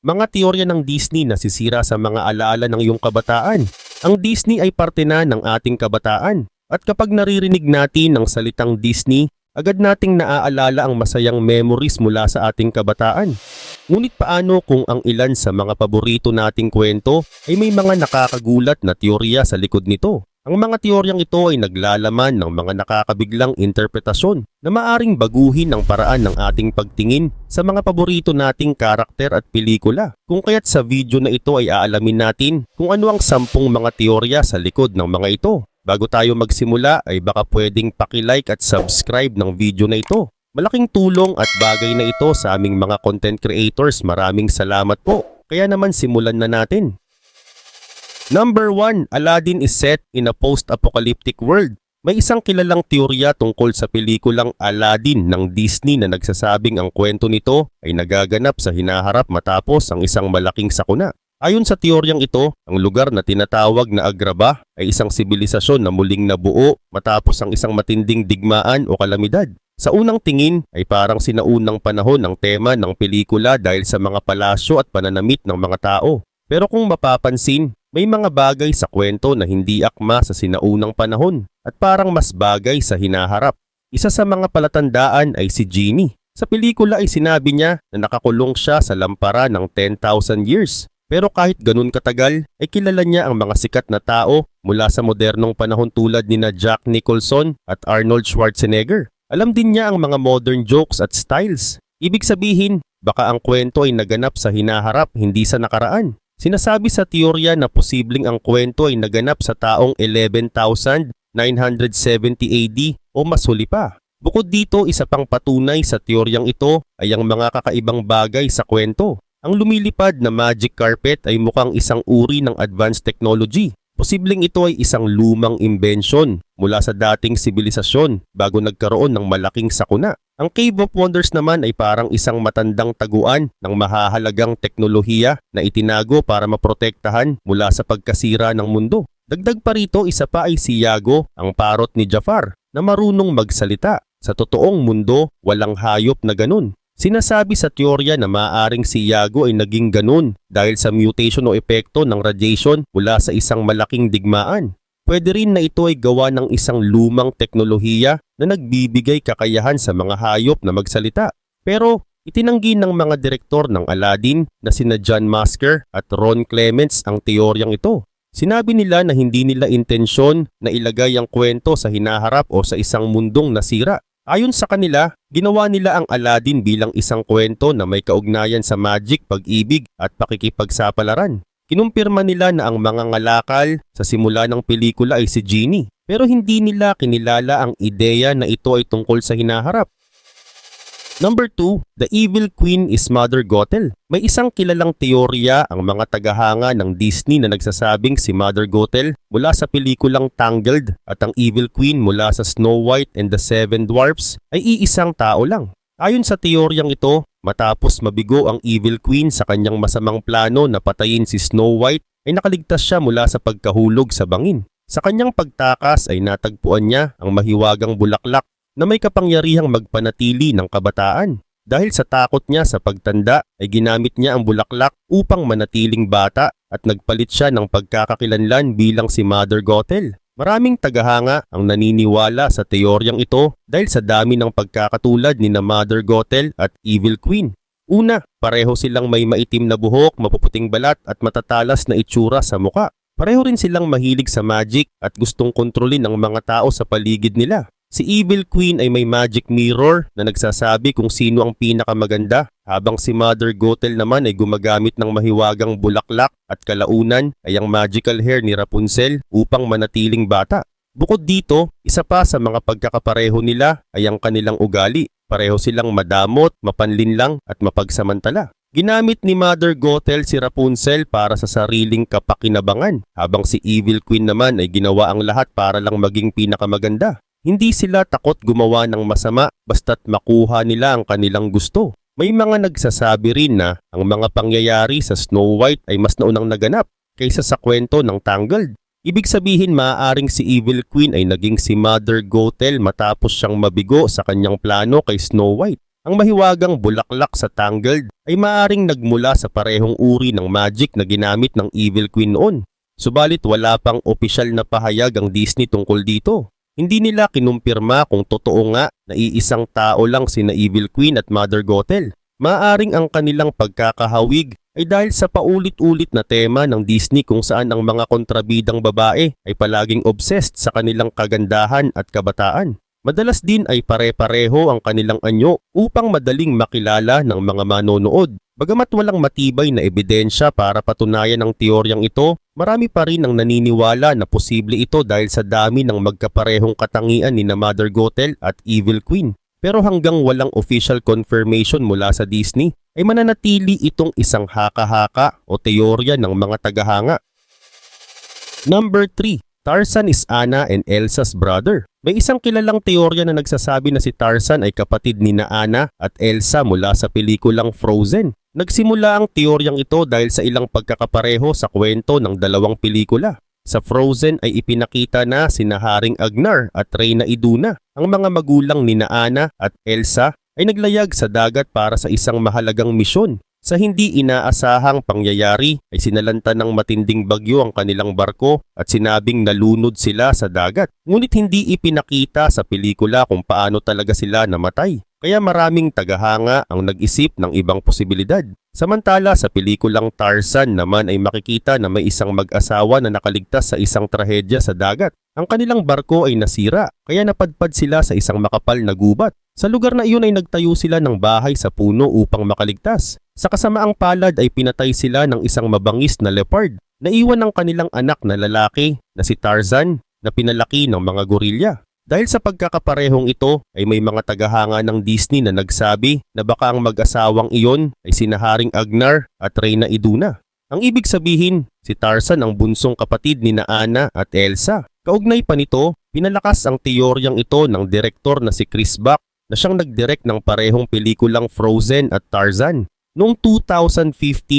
Mga teorya ng Disney na sisira sa mga alaala ng iyong kabataan. Ang Disney ay parte na ng ating kabataan. At kapag naririnig natin ang salitang Disney, agad nating naaalala ang masayang memories mula sa ating kabataan. Ngunit paano kung ang ilan sa mga paborito nating kwento ay may mga nakakagulat na teorya sa likod nito? Ang mga teoryang ito ay naglalaman ng mga nakakabiglang interpretasyon na maaring baguhin ang paraan ng ating pagtingin sa mga paborito nating karakter at pelikula. Kung kaya't sa video na ito ay aalamin natin kung ano ang 10 mga teorya sa likod ng mga ito. Bago tayo magsimula ay baka pwedeng paki-like at subscribe ng video na ito. Malaking tulong at bagay na ito sa aming mga content creators. Maraming salamat po. Kaya naman simulan na natin. Number 1, Aladdin is set in a post-apocalyptic world. May isang kilalang teorya tungkol sa pelikulang Aladdin ng Disney na nagsasabing ang kwento nito ay nagaganap sa hinaharap matapos ang isang malaking sakuna. Ayon sa teoryang ito, ang lugar na tinatawag na Agrabah ay isang sibilisasyon na muling nabuo matapos ang isang matinding digmaan o kalamidad. Sa unang tingin ay parang sinaunang panahon ang tema ng pelikula dahil sa mga palasyo at pananamit ng mga tao. Pero kung mapapansin, may mga bagay sa kwento na hindi akma sa sinaunang panahon at parang mas bagay sa hinaharap. Isa sa mga palatandaan ay si Genie. Sa pelikula ay sinabi niya na nakakulong siya sa lampara ng 10,000 years. Pero kahit ganun katagal, ay kilala niya ang mga sikat na tao mula sa modernong panahon tulad ni Jack Nicholson at Arnold Schwarzenegger. Alam din niya ang mga modern jokes at styles. Ibig sabihin, baka ang kwento ay naganap sa hinaharap, hindi sa nakaraan. Sinasabi sa teorya na posibleng ang kwento ay naganap sa taong 11,970 AD o mas huli pa. Bukod dito, isa pang patunay sa teoryang ito ay ang mga kakaibang bagay sa kwento. Ang lumilipad na magic carpet ay mukhang isang uri ng advanced technology. Posibleng ito ay isang lumang imbensyon mula sa dating sibilisasyon bago nagkaroon ng malaking sakuna. Ang Cave of Wonders naman ay parang isang matandang taguan ng mahahalagang teknolohiya na itinago para maprotektahan mula sa pagkasira ng mundo. Dagdag pa rito, isa pa ay si Iago, ang parot ni Jafar, na marunong magsalita. Sa totoong mundo, walang hayop na ganun. Sinasabi sa teorya na maaaring si Iago ay naging ganun dahil sa mutation o epekto ng radiation mula sa isang malaking digmaan. Pwede rin na ito ay gawa ng isang lumang teknolohiya na nagbibigay kakayahan sa mga hayop na magsalita. Pero itinanggi ng mga direktor ng Aladdin na sina John Masker at Ron Clements ang teoryang ito. Sinabi nila na hindi nila intensyon na ilagay ang kwento sa hinaharap o sa isang mundong nasira. Ayon sa kanila, ginawa nila ang Aladdin bilang isang kwento na may kaugnayan sa magic, pag-ibig at pakikipagsapalaran. Kinumpirma nila na ang mga ngalakal sa simula ng pelikula ay si Genie, pero hindi nila kinilala ang ideya na ito ay tungkol sa hinaharap. Number 2, The Evil Queen is Mother Gothel. May isang kilalang teorya ang mga tagahanga ng Disney na nagsasabing si Mother Gothel mula sa pelikulang Tangled at ang Evil Queen mula sa Snow White and the Seven Dwarfs ay iisang tao lang. Ayon sa teoryang ito, matapos mabigo ang Evil Queen sa kanyang masamang plano na patayin si Snow White, ay nakaligtas siya mula sa pagkahulog sa bangin. Sa kanyang pagtakas ay natagpuan niya ang mahiwagang bulaklak na may kapangyarihang magpanatili ng kabataan. Dahil sa takot niya sa pagtanda ay ginamit niya ang bulaklak upang manatiling bata at nagpalit siya ng pagkakakilanlan bilang si Mother Gothel. Maraming tagahanga ang naniniwala sa teoryang ito dahil sa dami ng pagkakatulad ni na Mother Gothel at Evil Queen. Una, pareho silang may maitim na buhok, mapuputing balat at matatalas na itsura sa muka. Pareho rin silang mahilig sa magic at gustong kontrolin ang mga tao sa paligid nila. Si Evil Queen ay may magic mirror na nagsasabi kung sino ang pinakamaganda, habang si Mother Gothel naman ay gumagamit ng mahiwagang bulaklak at kalaunan ay ang magical hair ni Rapunzel upang manatiling bata. Bukod dito, isa pa sa mga pagkakapareho nila ay ang kanilang ugali. Pareho silang madamot, mapanlinlang at mapagsamantala. Ginamit ni Mother Gothel si Rapunzel para sa sariling kapakinabangan, habang si Evil Queen naman ay ginawa ang lahat para lang maging pinakamaganda. Hindi sila takot gumawa ng masama basta't makuha nila ang kanilang gusto. May mga nagsasabi rin na ang mga pangyayari sa Snow White ay mas naunang naganap kaysa sa kwento ng Tangled. Ibig sabihin maaaring si Evil Queen ay naging si Mother Gothel matapos siyang mabigo sa kanyang plano kay Snow White. Ang mahiwagang bulaklak sa Tangled ay maaring nagmula sa parehong uri ng magic na ginamit ng Evil Queen noon. Subalit wala pang opisyal na pahayag ang Disney tungkol dito. Hindi nila kinumpirma kung totoo nga na iisang tao lang sina Evil Queen at Mother Gothel. Maaring ang kanilang pagkakahawig ay dahil sa paulit-ulit na tema ng Disney kung saan ang mga kontrabidang babae ay palaging obsessed sa kanilang kagandahan at kabataan. Madalas din ay pare-pareho ang kanilang anyo upang madaling makilala ng mga manonood. Bagamat walang matibay na ebidensya para patunayan ang teoryang ito, marami pa rin ang naniniwala na posible ito dahil sa dami ng magkaparehong katangian ni na Mother Gothel at Evil Queen. Pero hanggang walang official confirmation mula sa Disney, ay mananatili itong isang haka-haka o teorya ng mga tagahanga. Number 3. Tarzan is Anna and Elsa's brother. May isang kilalang teorya na nagsasabi na si Tarzan ay kapatid ni na Anna at Elsa mula sa pelikulang Frozen. Nagsimula ang teoryang ito dahil sa ilang pagkakapareho sa kwento ng dalawang pelikula. Sa Frozen ay ipinakita na sina Haring Agnar at Reyna Iduna, ang mga magulang ni na Anna at Elsa, ay naglayag sa dagat para sa isang mahalagang misyon. Sa hindi inaasahang pangyayari ay sinalanta ng matinding bagyo ang kanilang barko at sinabing nalunod sila sa dagat. Ngunit hindi ipinakita sa pelikula kung paano talaga sila namatay. Kaya maraming tagahanga ang nag-isip ng ibang posibilidad. Samantala sa pelikulang Tarzan naman ay makikita na may isang mag-asawa na nakaligtas sa isang trahedya sa dagat. Ang kanilang barko ay nasira kaya napadpad sila sa isang makapal na gubat. Sa lugar na iyon ay nagtayo sila ng bahay sa puno upang makaligtas. Sa kasamaang palad ay pinatay sila ng isang mabangis na leopard. Naiwan ng kanilang anak na lalaki na si Tarzan na pinalaki ng mga gorilya. Dahil sa pagkakaparehong ito ay may mga tagahanga ng Disney na nagsabi na baka ang mag-asawang iyon ay sina Haring Agnar at Reyna Iduna. Ang ibig sabihin, si Tarzan ang bunsong kapatid ni na Anna at Elsa. Kaugnay pa nito, pinalakas ang teoryang ito ng direktor na si Chris Buck na siyang nagdirect ng parehong pelikulang Frozen at Tarzan. Noong 2015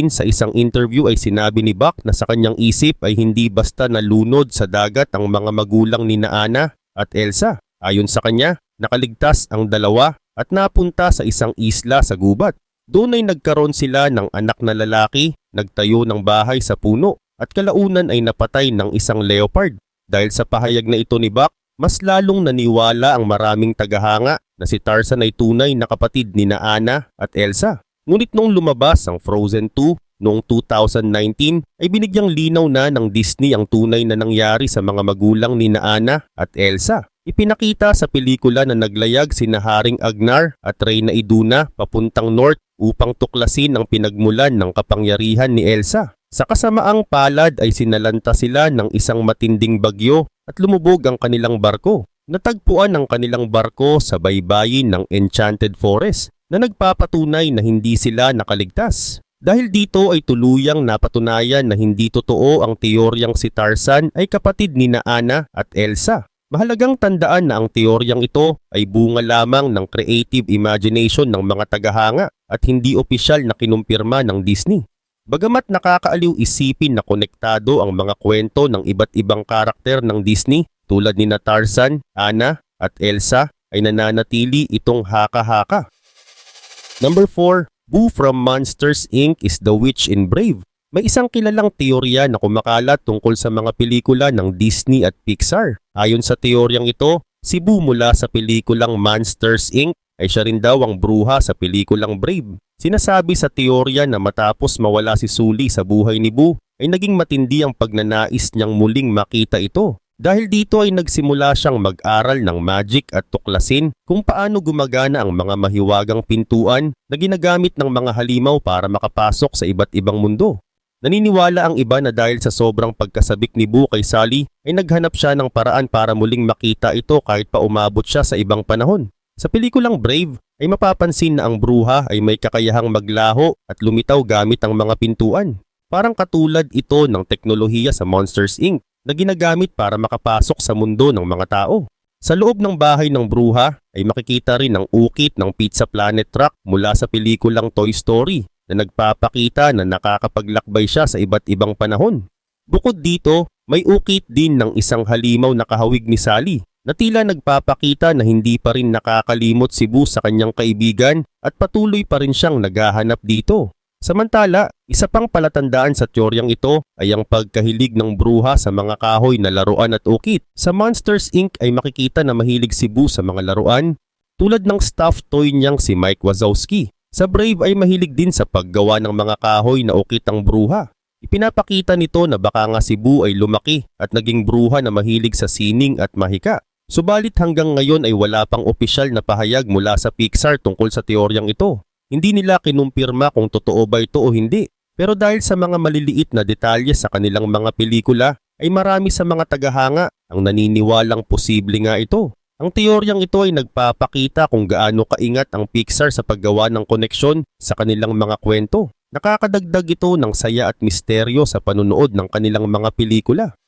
sa isang interview ay sinabi ni Buck na sa kanyang isip ay hindi basta nalunod sa dagat ang mga magulang ni na Anna at Elsa. Ayon sa kanya, nakaligtas ang dalawa at napunta sa isang isla sa gubat. Doon ay nagkaroon sila ng anak na lalaki, nagtayo ng bahay sa puno at kalaunan ay napatay ng isang leopard. Dahil sa pahayag na ito ni Buck, mas lalong naniwala ang maraming tagahanga na si Tarzan ay tunay na kapatid ni na Anna at Elsa. Ngunit nung lumabas ang Frozen 2 noong 2019 ay binigyang linaw na ng Disney ang tunay na nangyari sa mga magulang ni na Anna at Elsa. Ipinakita sa pelikula na naglayag sina Haring Agnar at Reyna Iduna papuntang north upang tuklasin ang pinagmulan ng kapangyarihan ni Elsa. Sa kasamaang palad ay sinalanta sila ng isang matinding bagyo at lumubog ang kanilang barko. Natagpuan ang kanilang barko sa baybayin ng Enchanted Forest na nagpapatunay na hindi sila nakaligtas. Dahil dito ay tuluyang napatunayan na hindi totoo ang teoryang si Tarzan ay kapatid ni na Anna at Elsa. Mahalagang tandaan na ang teoryang ito ay bunga lamang ng creative imagination ng mga tagahanga at hindi opisyal na kinumpirma ng Disney. Bagamat nakakaaliw isipin na konektado ang mga kwento ng iba't ibang karakter ng Disney tulad ni na Tarzan, Anna at Elsa ay nananatili itong haka-haka. Number 4. Boo from Monsters Inc. is the witch in Brave. May isang kilalang teorya na kumakalat tungkol sa mga pelikula ng Disney at Pixar. Ayon sa teoryang ito, si Boo mula sa pelikulang Monsters Inc. ay siya rin daw ang bruha sa pelikulang Brave. Sinasabi sa teorya na matapos mawala si Sully sa buhay ni Boo, ay naging matindi ang pagnanais niyang muling makita ito. Dahil dito ay nagsimula siyang mag-aral ng magic at tuklasin kung paano gumagana ang mga mahiwagang pintuan na ginagamit ng mga halimaw para makapasok sa iba't ibang mundo. Naniniwala ang iba na dahil sa sobrang pagkasabik ni Boo kay Sully ay naghanap siya ng paraan para muling makita ito kahit pa umabot siya sa ibang panahon. Sa pelikulang Brave ay mapapansin na ang bruha ay may kakayahang maglaho at lumitaw gamit ang mga pintuan. Parang katulad ito ng teknolohiya sa Monsters Inc. na ginagamit para makapasok sa mundo ng mga tao. Sa loob ng bahay ng bruha ay makikita rin ang ukit ng Pizza Planet truck mula sa pelikulang Toy Story na nagpapakita na nakakapaglakbay siya sa iba't ibang panahon. Bukod dito, may ukit din ng isang halimaw na kahawig ni Sully na tila nagpapakita na hindi pa rin nakakalimot si Boo sa kanyang kaibigan at patuloy pa rin siyang naghahanap dito. Samantala, isa pang palatandaan sa teoryang ito ay ang pagkahilig ng bruha sa mga kahoy na laruan at ukit. Sa Monsters Inc. ay makikita na mahilig si Boo sa mga laruan tulad ng stuffed toy niyang si Mike Wazowski. Sa Brave ay mahilig din sa paggawa ng mga kahoy na ukit ang bruha. Ipinapakita nito na baka nga si Boo ay lumaki at naging bruha na mahilig sa sining at mahika. Subalit hanggang ngayon ay wala pang opisyal na pahayag mula sa Pixar tungkol sa teoryang ito. Hindi nila kinumpirma kung totoo ba ito o hindi. Pero dahil sa mga maliliit na detalye sa kanilang mga pelikula, ay marami sa mga tagahanga ang naniniwalang posible nga ito. Ang teoryang ito ay nagpapakita kung gaano kaingat ang Pixar sa paggawa ng koneksyon sa kanilang mga kwento. Nakakadagdag ito ng saya at misteryo sa panunood ng kanilang mga pelikula.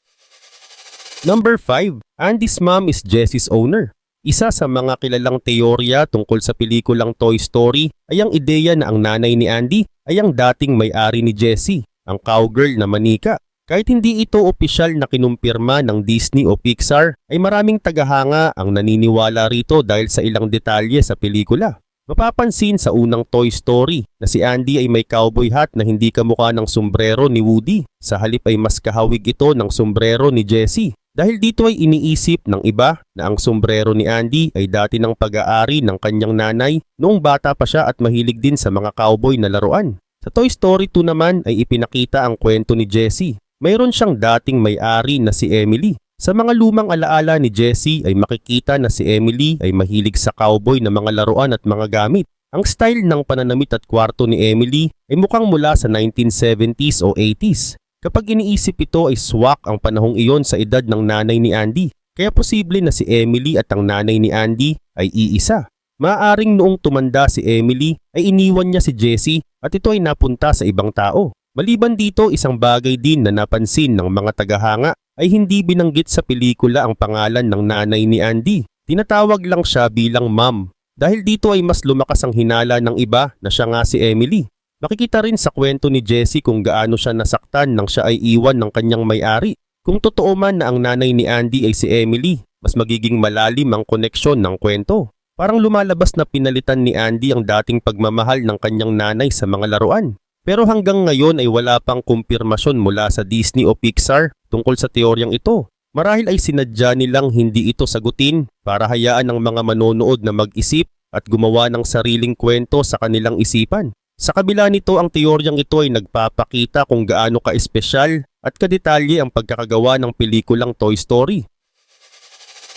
Number 5. Andy's mom is Jesse's owner. Isa sa mga kilalang teorya tungkol sa pelikulang Toy Story ay ang ideya na ang nanay ni Andy ay ang dating may-ari ni Jessie, ang cowgirl na manika. Kahit hindi ito opisyal na kinumpirma ng Disney o Pixar, ay maraming tagahanga ang naniniwala rito dahil sa ilang detalye sa pelikula. Mapapansin sa unang Toy Story na si Andy ay may cowboy hat na hindi kamukha ng sombrero ni Woody. Sa halip ay mas kahawig ito ng sombrero ni Jessie. Dahil dito ay iniisip ng iba na ang sombrero ni Andy ay dati ng pag-aari ng kanyang nanay noong bata pa siya at mahilig din sa mga cowboy na laruan. Sa Toy Story 2 naman ay ipinakita ang kwento ni Jessie. Mayroon siyang dating may-ari na si Emily. Sa mga lumang alaala ni Jessie ay makikita na si Emily ay mahilig sa cowboy na mga laruan at mga gamit. Ang style ng pananamit at kwarto ni Emily ay mukhang mula sa 1970s o 80s. Kapag iniisip ito ay swak ang panahong iyon sa edad ng nanay ni Andy. Kaya posible na si Emily at ang nanay ni Andy ay iisa. Maaaring noong tumanda si Emily ay iniwan niya si Jessie at ito ay napunta sa ibang tao. Maliban dito, isang bagay din na napansin ng mga tagahanga ay hindi binanggit sa pelikula ang pangalan ng nanay ni Andy. Tinatawag lang siya bilang mom. Dahil dito ay mas lumakas ang hinala ng iba na siya nga si Emily. Makikita rin sa kwento ni Jessie kung gaano siya nasaktan nang siya ay iwan ng kanyang may-ari. Kung totoo man na ang nanay ni Andy ay si Emily, mas magiging malalim ang koneksyon ng kwento. Parang lumalabas na pinalitan ni Andy ang dating pagmamahal ng kanyang nanay sa mga laruan. Pero hanggang ngayon ay wala pang kumpirmasyon mula sa Disney o Pixar tungkol sa teoryang ito. Marahil ay sinadya nilang hindi ito sagutin para hayaan ang mga manonood na mag-isip at gumawa ng sariling kwento sa kanilang isipan. Sa kabila nito, ang teoryang ito ay nagpapakita kung gaano ka-espesyal at kadetalye ang pagkakagawa ng pelikulang Toy Story.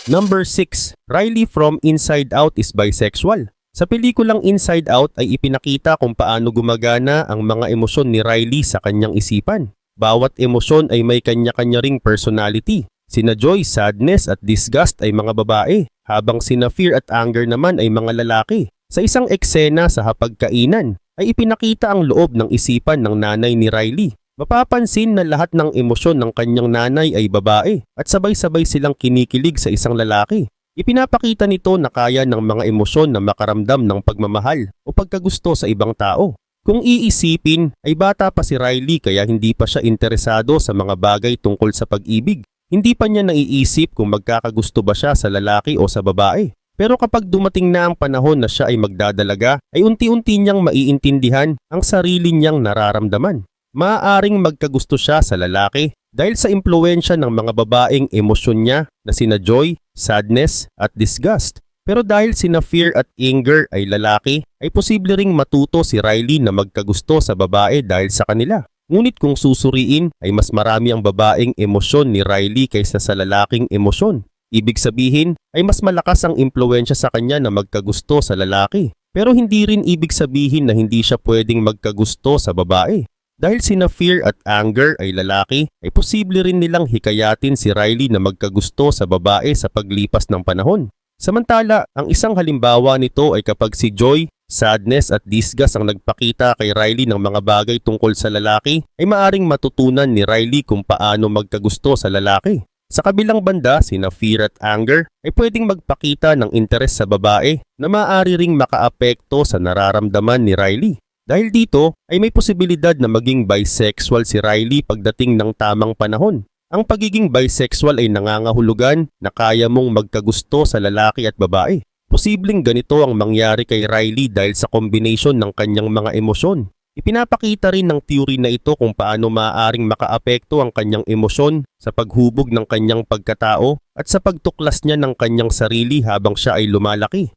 Number 6. Riley from Inside Out is bisexual. Sa pelikulang Inside Out ay ipinakita kung paano gumagana ang mga emosyon ni Riley sa kanyang isipan. Bawat emosyon ay may kanya-kanya ring personality. Sina joy, sadness at disgust ay mga babae, habang sina fear at anger naman ay mga lalaki. Sa isang eksena sa hapagkainan, ay ipinakita ang loob ng isipan ng nanay ni Riley. Mapapansin na lahat ng emosyon ng kanyang nanay ay babae at sabay-sabay silang kinikilig sa isang lalaki. Ipinapakita nito na kaya ng mga emosyon na makaramdam ng pagmamahal o pagkagusto sa ibang tao. Kung iisipin, ay bata pa si Riley kaya hindi pa siya interesado sa mga bagay tungkol sa pag-ibig. Hindi pa niya naiisip kung magkakagusto ba siya sa lalaki o sa babae. Pero kapag dumating na ang panahon na siya ay magdadalaga, ay unti-unti niyang maiintindihan ang sarili niyang nararamdaman. Maaaring magkagusto siya sa lalaki dahil sa impluwensya ng mga babaeng emosyon niya na sina joy, sadness at disgust. Pero dahil sina fear at anger ay lalaki, ay posible ring matuto si Riley na magkagusto sa babae dahil sa kanila. Ngunit kung susuriin ay mas marami ang babaeng emosyon ni Riley kaysa sa lalaking emosyon. Ibig sabihin ay mas malakas ang impluwensya sa kanya na magkagusto sa lalaki. Pero hindi rin ibig sabihin na hindi siya pwedeng magkagusto sa babae. Dahil sina fear at anger ay lalaki, ay posible rin nilang hikayatin si Riley na magkagusto sa babae sa paglipas ng panahon. Samantala, ang isang halimbawa nito ay kapag si joy, sadness at disgust ang nagpakita kay Riley ng mga bagay tungkol sa lalaki, ay maaring matutunan ni Riley kung paano magkagusto sa lalaki. Sa kabilang banda, sina fear at anger ay pwedeng magpakita ng interes sa babae na maaari ring makaapekto sa nararamdaman ni Riley. Dahil dito ay may posibilidad na maging bisexual si Riley pagdating ng tamang panahon. Ang pagiging bisexual ay nangangahulugan na kaya mong magkagusto sa lalaki at babae. Posibleng ganito ang mangyari kay Riley dahil sa kombinasyon ng kanyang mga emosyon. Ipinapakita rin ng theory na ito kung paano maaaring makaapekto ang kanyang emosyon sa paghubog ng kanyang pagkatao at sa pagtuklas niya ng kanyang sarili habang siya ay lumalaki.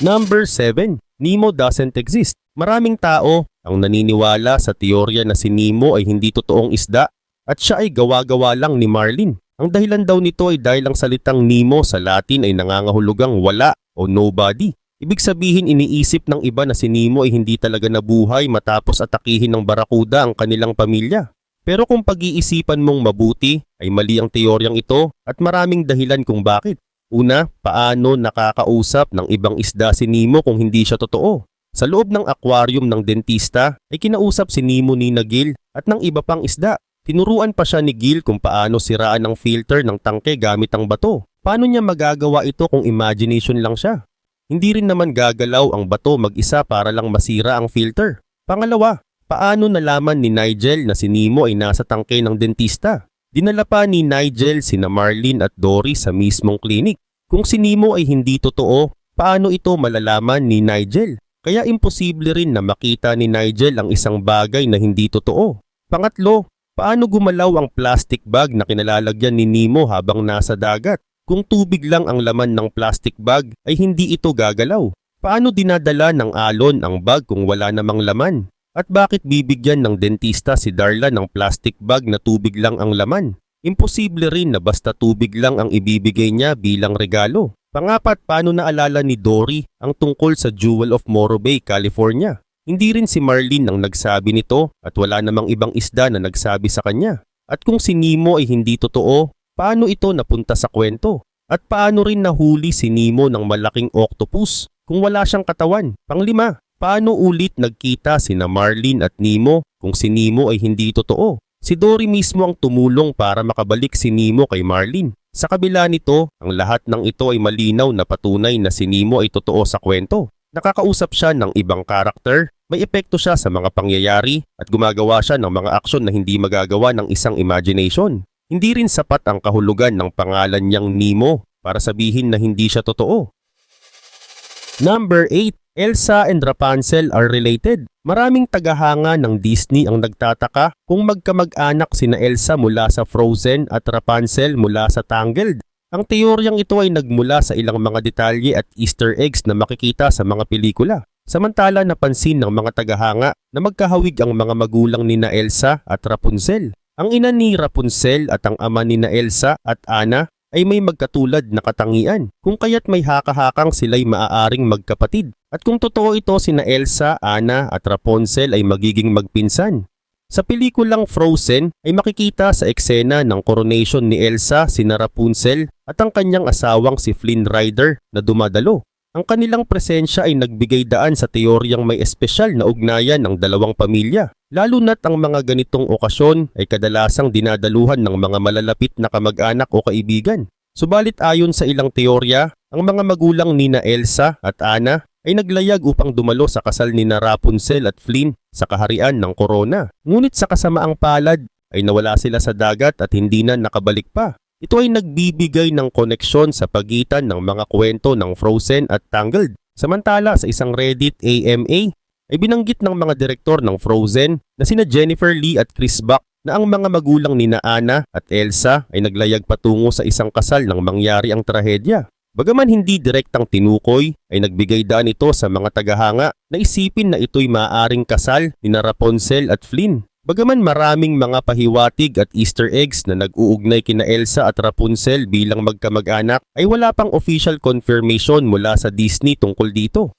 Number 7. Nemo doesn't exist. Maraming tao ang naniniwala sa teorya na si Nemo ay hindi totoong isda at siya ay gawa-gawa lang ni Marlin. Ang dahilan daw nito ay dahil ang salitang Nemo sa Latin ay nangangahulugang wala o nobody. Ibig sabihin iniisip ng iba na si Nemo ay hindi talaga nabuhay matapos atakihin ng barakuda ang kanilang pamilya. Pero kung pag-iisipan mong mabuti ay mali ang teoryang ito at maraming dahilan kung bakit. Una, paano nakakausap ng ibang isda si Nemo kung hindi siya totoo? Sa loob ng aquarium ng dentista ay kinausap si Nemo ni Gil at ng iba pang isda. Tinuruan pa siya ni Gil kung paano siraan ang filter ng tangke gamit ang bato. Paano niya magagawa ito kung imagination lang siya? Hindi rin naman gagalaw ang bato mag-isa para lang masira ang filter. Pangalawa, paano nalaman ni Nigel na si Nemo ay nasa tangke ng dentista? Dinala pa ni Nigel sina Marlin at Dory sa mismong klinik. Kung si Nemo ay hindi totoo, paano ito malalaman ni Nigel? Kaya imposible rin na makita ni Nigel ang isang bagay na hindi totoo. Pangatlo, paano gumalaw ang plastic bag na kinalalagyan ni Nemo habang nasa dagat? Kung tubig lang ang laman ng plastic bag ay hindi ito gagalaw. Paano dinadala ng alon ang bag kung wala namang laman? At bakit bibigyan ng dentista si Darla ng plastic bag na tubig lang ang laman? Imposible rin na basta tubig lang ang ibibigay niya bilang regalo. Pangapat, paano naalala ni Dory ang tungkol sa Jewel of Morro Bay, California? Hindi rin si Marlin ang nagsabi nito at wala namang ibang isda na nagsabi sa kanya. At kung si Nemo ay hindi totoo, paano ito napunta sa kwento? At paano rin nahuli si Nemo ng malaking octopus kung wala siyang katawan? Panglima, paano ulit nagkita sina Marlin at Nemo kung si Nemo ay hindi totoo? Si Dory mismo ang tumulong para makabalik si Nemo kay Marlin. Sa kabila nito, ang lahat ng ito ay malinaw na patunay na si Nemo ay totoo sa kwento. Nakakausap siya ng ibang karakter, may epekto siya sa mga pangyayari at gumagawa siya ng mga aksyon na hindi magagawa ng isang imagination. Hindi rin sapat ang kahulugan ng pangalan niyang Nemo para sabihin na hindi siya totoo. Number 8. Elsa and Rapunzel are related. Maraming tagahanga ng Disney ang nagtataka kung magkamag-anak sina Elsa mula sa Frozen at Rapunzel mula sa Tangled. Ang teoryang ito ay nagmula sa ilang mga detalye at Easter eggs na makikita sa mga pelikula. Samantala napansin ng mga tagahanga na magkahawig ang mga magulang ni na Elsa at Rapunzel. Ang ina ni Rapunzel at ang ama ni na Elsa at Anna ay may magkatulad na katangian, kung kaya't may haka-hakang sila'y maaaring magkapatid. At kung totoo ito sina Elsa, Anna at Rapunzel ay magiging magpinsan. Sa pelikulang Frozen ay makikita sa eksena ng coronation ni Elsa sina Rapunzel at ang kanyang asawang si Flynn Rider na dumadalo. Ang kanilang presensya ay nagbigay daan sa teoryang may espesyal na ugnayan ng dalawang pamilya. Lalo na't ang mga ganitong okasyon ay kadalasang dinadaluhan ng mga malalapit na kamag-anak o kaibigan. Subalit ayon sa ilang teorya, ang mga magulang ni na Elsa at Anna ay naglayag upang dumalo sa kasal ni na Rapunzel at Flynn sa kaharian ng Corona. Ngunit sa kasamaang palad ay nawala sila sa dagat at hindi na nakabalik pa. Ito ay nagbibigay ng koneksyon sa pagitan ng mga kwento ng Frozen at Tangled. Samantala sa isang Reddit AMA ay binanggit ng mga direktor ng Frozen na sina Jennifer Lee at Chris Buck na ang mga magulang ni na Anna at Elsa ay naglayag patungo sa isang kasal nang mangyari ang trahedya. Bagaman hindi direktang tinukoy, ay nagbigay daan ito sa mga tagahanga na isipin na ito'y maaaring kasal ni na Rapunzel at Flynn. Bagaman maraming mga pahiwatig at Easter eggs na nag-uugnay kina Elsa at Rapunzel bilang magkamag-anak, ay wala pang official confirmation mula sa Disney tungkol dito.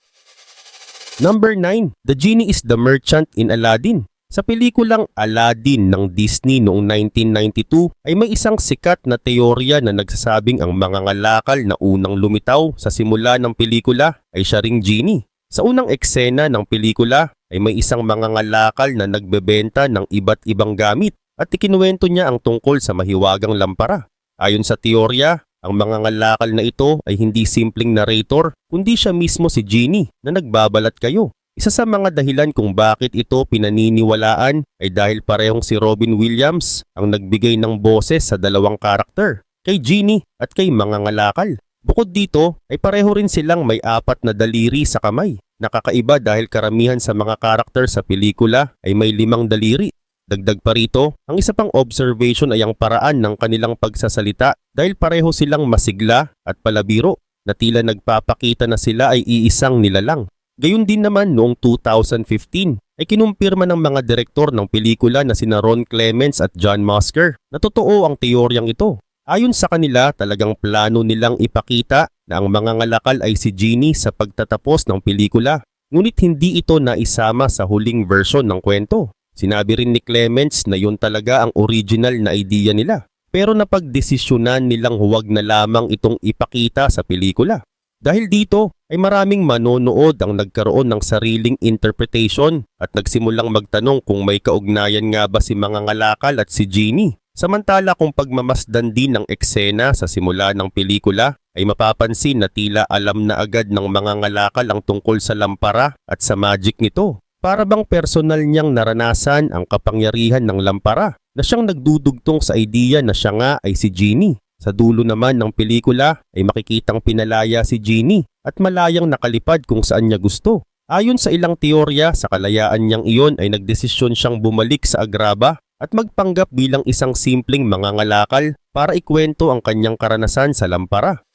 Number 9. The Genie is the Merchant in Aladdin. Sa pelikulang Aladdin ng Disney noong 1992 ay may isang sikat na teorya na nagsasabing ang mga ngalakal na unang lumitaw sa simula ng pelikula ay siya ring genie. Sa unang eksena ng pelikula ay may isang mga ngalakal na nagbebenta ng iba't ibang gamit at ikinuwento niya ang tungkol sa mahiwagang lampara. Ayon sa teorya, ang mga ngalakal na ito ay hindi simpleng narrator kundi siya mismo si Genie na nagbabalat kayo. Isa sa mga dahilan kung bakit ito pinaniniwalaan ay dahil parehong si Robin Williams ang nagbigay ng boses sa dalawang karakter, kay Genie at kay Mga Ngalakal. Bukod dito ay pareho rin silang may 4 na daliri sa kamay. Nakakaiba dahil karamihan sa mga karakter sa pelikula ay may 5 daliri. Dagdag pa rito, ang isa pang observation ay ang paraan ng kanilang pagsasalita dahil pareho silang masigla at palabiro na tila nagpapakita na sila ay iisang nilalang. Gayun din naman noong 2015 ay kinumpirma ng mga direktor ng pelikula na sina Ron Clements at John Musker na totoo ang teoryang ito. Ayon sa kanila, talagang plano nilang ipakita na ang Mga Ngalakal ay si Genie sa pagtatapos ng pelikula. Ngunit hindi ito naisama sa huling version ng kwento. Sinabi rin ni Clements na yun talaga ang original na idea nila. Pero napagdesisyonan nilang huwag na lamang itong ipakita sa pelikula. Dahil dito ay maraming manonood ang nagkaroon ng sariling interpretation at nagsimulang magtanong kung may kaugnayan nga ba si Mga Ngalakal at si Genie. Samantala kung pagmamasdan din ng eksena sa simula ng pelikula ay mapapansin na tila alam na agad ng Mga Ngalakal ang tungkol sa lampara at sa magic nito. Para bang personal niyang naranasan ang kapangyarihan ng lampara na siyang nagdudugtong sa idea na siya nga ay si Genie. Sa dulo naman ng pelikula ay makikitang pinalaya si Genie at malayang nakalipad kung saan niya gusto. Ayon sa ilang teorya, sa kalayaan niyang iyon ay nagdesisyon siyang bumalik sa Agrabah at magpanggap bilang isang simpleng mangangalakal para ikwento ang kanyang karanasan sa lampara.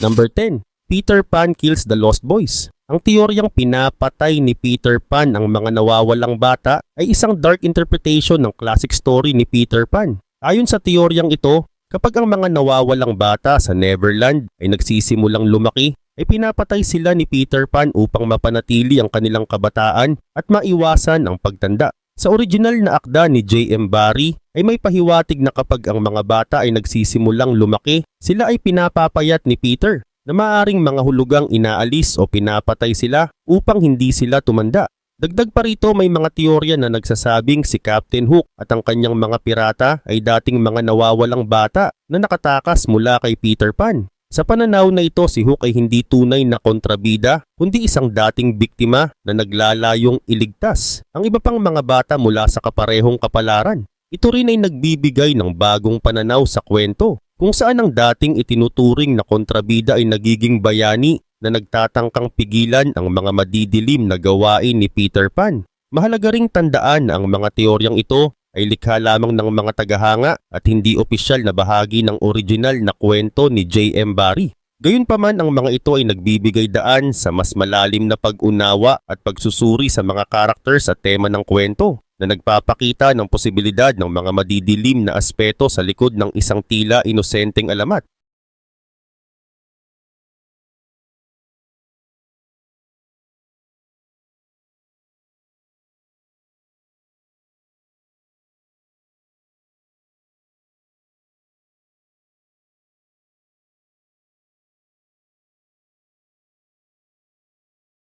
Number 10. Peter Pan kills the Lost Boys. Ang teoryang pinapatay ni Peter Pan ang mga nawawalang bata ay isang dark interpretation ng classic story ni Peter Pan. Ayon sa teoryang ito, kapag ang mga nawawalang bata sa Neverland ay nagsisimulang lumaki, ay pinapatay sila ni Peter Pan upang mapanatili ang kanilang kabataan at maiwasan ang pagtanda. Sa original na akda ni J.M. Barrie ay may pahiwatig na kapag ang mga bata ay nagsisimulang lumaki, sila ay pinapapayat ni Peter na maaring mga hulugang inaalis o pinapatay sila upang hindi sila tumanda. Dagdag pa rito may mga teorya na nagsasabing si Captain Hook at ang kanyang mga pirata ay dating mga nawawalang bata na nakatakas mula kay Peter Pan. Sa pananaw na ito, si Hook ay hindi tunay na kontrabida kundi isang dating biktima na naglalayong iligtas ang iba pang mga bata mula sa kaparehong kapalaran. Ito rin ay nagbibigay ng bagong pananaw sa kwento kung saan ang dating itinuturing na kontrabida ay nagiging bayani na nagtatangkang pigilan ang mga madidilim na gawain ni Peter Pan. Mahalaga ring tandaan na ang mga teoryang ito ay likha lamang ng mga tagahanga at hindi opisyal na bahagi ng original na kwento ni J.M. Barrie. Gayunpaman ang mga ito ay nagbibigay daan sa mas malalim na pag-unawa at pagsusuri sa mga characters at tema ng kwento na nagpapakita ng posibilidad ng mga madidilim na aspeto sa likod ng isang tila inosenteng alamat.